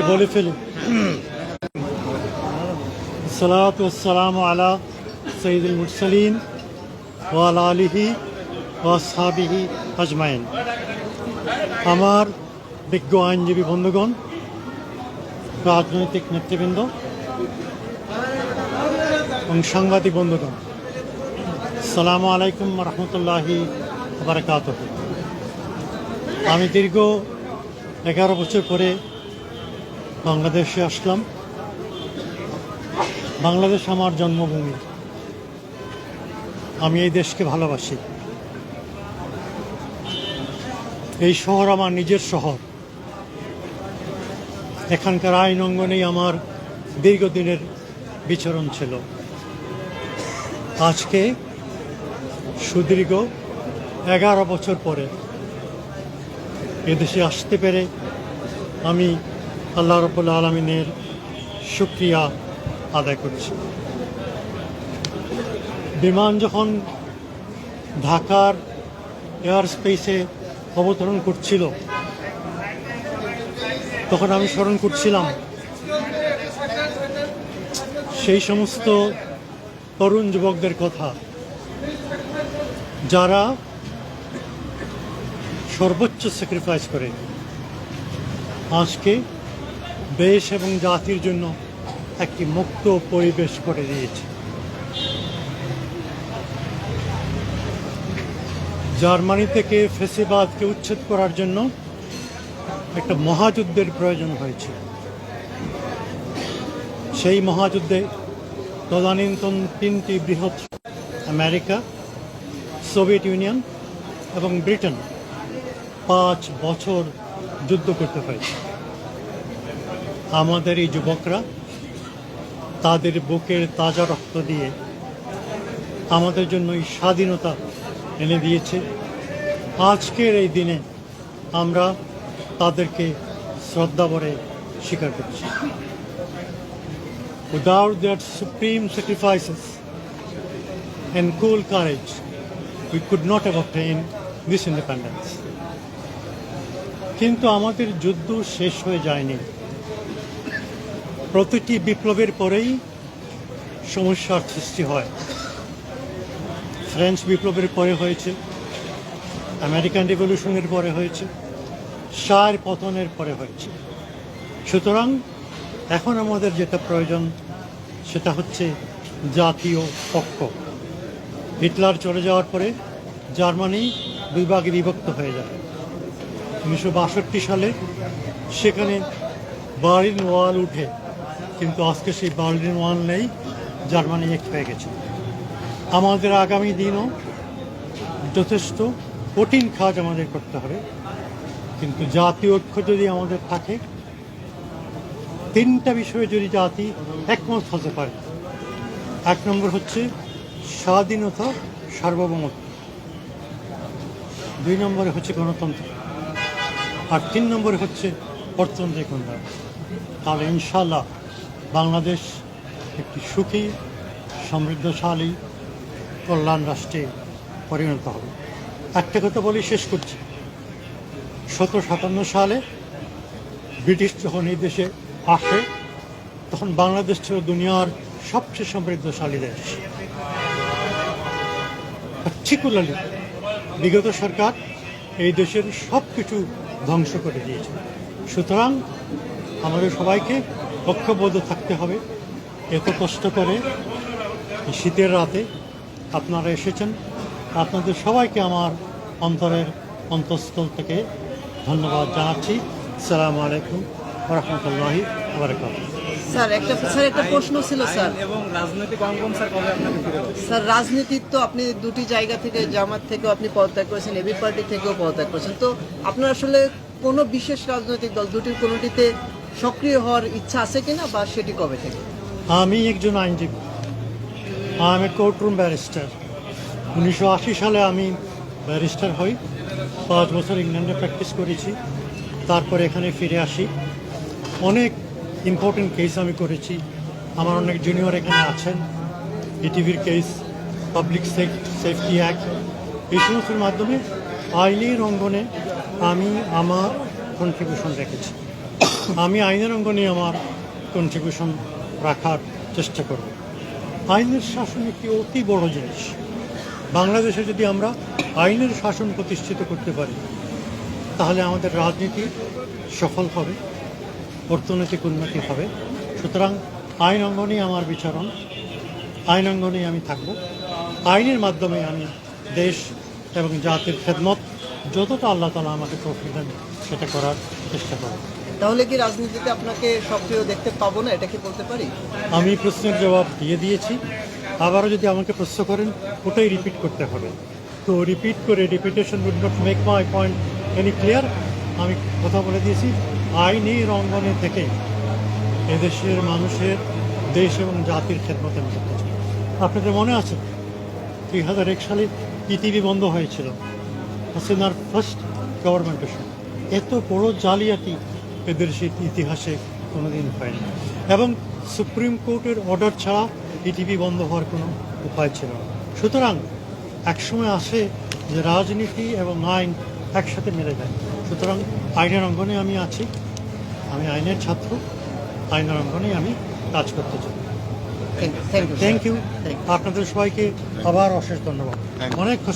বলে ফেলি সালাতু ওয়াসসালামু আলা সাইয়্যিদুল মুরসালিন ওয়া আলা আলিহি ওয়া আসহাবিহি আজমাইন। আমার বিজ্ঞ আইনজীবী বন্ধুগণ, রাজনৈতিক নেতৃবৃন্দ এবং সাংবাদিক বন্ধুগণ, আসসালামু আলাইকুম ওয়া রাহমাতুল্লাহি ওয়া বারাকাতুহু। আমি দীর্ঘ 11 বছর পরে বাংলাদেশে আসলাম। বাংলাদেশ আমার জন্মভূমি। আমি এই দেশকে ভালোবাসি। এই শহর আমার নিজের শহর। এখানকার আইন অঙ্গনেই আমার দীর্ঘদিনের বিচরণ ছিল। আজকে সুদীর্ঘ 11 বছর পরে এদেশে আসতে পেরে আমি আল্লাহ রাব্বুল আলামিনের শুকরিয়া আদায় করছি। বিমান যখন ঢাকার এয়ার স্পেসে অবতরণ করছিল, তখন আমি স্মরণ করছিলাম সেই সমস্ত তরুণ যুবকদের কথা, যারা সর্বোচ্চ স্যাক্রিফাইস করে আজকে দেশ এবং জাতির জন্য একটি মুক্ত পরিবেশ করে দিয়েছে। জার্মানি থেকে ফ্যাসিবাদকে উচ্ছেদ করার জন্য একটা মহাযুদ্ধের প্রয়োজন হয়েছে। সেই মহাযুদ্ধে তদানীন্তন 3টি বৃহৎ আমেরিকা, সোভিয়েত ইউনিয়ন এবং ব্রিটেন 5 বছর যুদ্ধ করতে হয়েছে। আমাদের এই যুবকরা তাদের বুকের তাজা রক্ত দিয়ে আমাদের জন্য এই স্বাধীনতা এনে দিয়েছে। আজকের এই দিনে আমরা তাদেরকে শ্রদ্ধা ভরে স্বীকার করছি। Without their supreme sacrifices and cool courage, we could not have obtained this independence. কিন্তু আমাদের যুদ্ধ শেষ হয়ে যায়নি। প্রতিটি বিপ্লবের পরেই সমস্যার সৃষ্টি হয়। ফ্রেঞ্চ বিপ্লবের পরে হয়েছে, আমেরিকান রিভলিউশনের পরে হয়েছে, শার পতনের পরে হয়েছে। সুতরাং এখন আমাদের যেটা প্রয়োজন সেটা হচ্ছে জাতীয় ঐক্য। হিটলার চলে যাওয়ার পরে জার্মানি 2 ভাগে বিভক্ত হয়ে যায়। 1962 সালে সেখানে বার্লিন ওয়াল উঠে, কিন্তু আজকে সেই বার্লিন ওয়াল নেই, জার্মানি এক হয়ে গেছে। আমাদের আগামী দিনও যথেষ্ট কঠিন কাজ আমাদের করতে হবে, কিন্তু জাতীয় ঐক্য যদি আমাদের থাকে, 3টা বিষয়ে যদি জাতি একমত হতে পারে। 1 নম্বর হচ্ছে স্বাধীনতা, সার্বভৌমত্ব। 2 নম্বরে হচ্ছে গণতন্ত্র, আর 3 নম্বরে হচ্ছে অর্থনৈতিক উন্নয়ন। তাহলে ইনশাআল্লাহ বাংলাদেশ একটি সুখী, সমৃদ্ধশালী, কল্যাণ রাষ্ট্রে পরিণত হবে। একটা কথা বলি, শেষ করছি। 1757 সালে ব্রিটিশ যখন এই দেশে আসে, তখন বাংলাদেশ ছিল দুনিয়ার সবচেয়ে সমৃদ্ধশালী দেশ। পার্টিকুলারলি বিগত সরকার এই দেশের সব কিছু ধ্বংস করে দিয়েছে। সুতরাং আমাদের সবাইকে ঐক্যবদ্ধ থাকতে হবে। এত কষ্ট করে শীতের রাতে আপনারা এসেছেন, আপনাদের সবাইকে আমার অন্তরের অন্তঃস্থল থেকে ধন্যবাদ জানাচ্ছি। আসসালামু আলাইকুম ওয়া রাহমাতুল্লাহি ওয়া বারাকাতুহু। স্যার একটা প্রশ্ন ছিল স্যার। এবং রাজনৈতিক অঙ্গন স্যার কবে আপনাকে ফিরে পাবেন? স্যার রাজনীতির তো আপনি 2টি জায়গা থেকে, জামাত থেকেও আপনি পদত্যাগ করেছেন, এবি পার্টি থেকেও পদত্যাগ করেছেন। তো আপনার আসলে কোনো বিশেষ রাজনৈতিক দল দুটির কোনোটিতে সক্রিয় হওয়ার ইচ্ছা আছে কিনা, বা সেটি কবে থেকে? আমি একজন আইনজীবী, আমি কোর্টরুম ব্যারিস্টার। 1980 সালে আমি ব্যারিস্টার হই। 5 বছর ইংল্যান্ডে প্র্যাকটিস করেছি, তারপরে এখানে ফিরে আসি। অনেক ইম্পর্টেন্ট কেস আমি করেছি। আমার অনেক জুনিয়র এখানে আছেন। ইটিভির কেস, পাবলিক সেফটি অ্যাক্ট, এই সমস্তের মাধ্যমে আইনের অঙ্গনে আমি আমার কন্ট্রিবিউশন রেখেছি। আমি আইনের অঙ্গনে আমার কন্ট্রিবিউশন রাখার চেষ্টা করব। আইনের শাসন একটি অতি বড় জিনিস। বাংলাদেশে যদি আমরা আইনের শাসন প্রতিষ্ঠিত করতে পারি, তাহলে আমাদের রাজনীতি সফল হবে, অর্থনৈতিক উন্নতি হবে। সুতরাং আইন অঙ্গনেই আমার বিচারণ, আইন অঙ্গনেই আমি থাকব। আইনের মাধ্যমে আমি দেশ এবং জাতির খেদমত যতটা আল্লাহ তাআলা আমাকে তৌফিক দেন সেটা করার চেষ্টা করব। তাহলে কি রাজনীতিতে আপনাকে সক্রিয় দেখতে পাবো না, এটা কি বলতে পারি? আমি প্রশ্নের জবাব দিয়ে দিয়েছি। আবারও যদি আমাকে প্রশ্ন করেন, ওটাই রিপিট করতে হবে। তো রিপিট করে repetition would not make my point any clear. আমি কথা বলে দিয়েছি, আইনের অঙ্গনে থেকে এদেশের মানুষের, দেশ এবং জাতির খেদমতে আমি করতে চাই। আপনাদের মনে আছে 2001 সালে পৃথিবী বন্ধ হয়েছিল হাসিনার ফার্স্ট গভর্নমেন্টের সময়। এত বড় জালিয়াতি এদেশের ইতিহাসে কোনোদিন হয়নি, এবং সুপ্রিম কোর্টের অর্ডার ছাড়া ইটিভি বন্ধ হওয়ার কোনো উপায় ছিল না। সুতরাং একসময় আসে যে রাজনীতি এবং আইন একসাথে মিলে যায়। সুতরাং আইনের অঙ্গনে আমি আছি, আমি আইনের ছাত্র, আইনের অঙ্গনেই আমি কাজ করতে চাই। Thank you. Thank you. আপনাদের সবাইকে আবার অশেষ ধন্যবাদ। অনেক খুশি।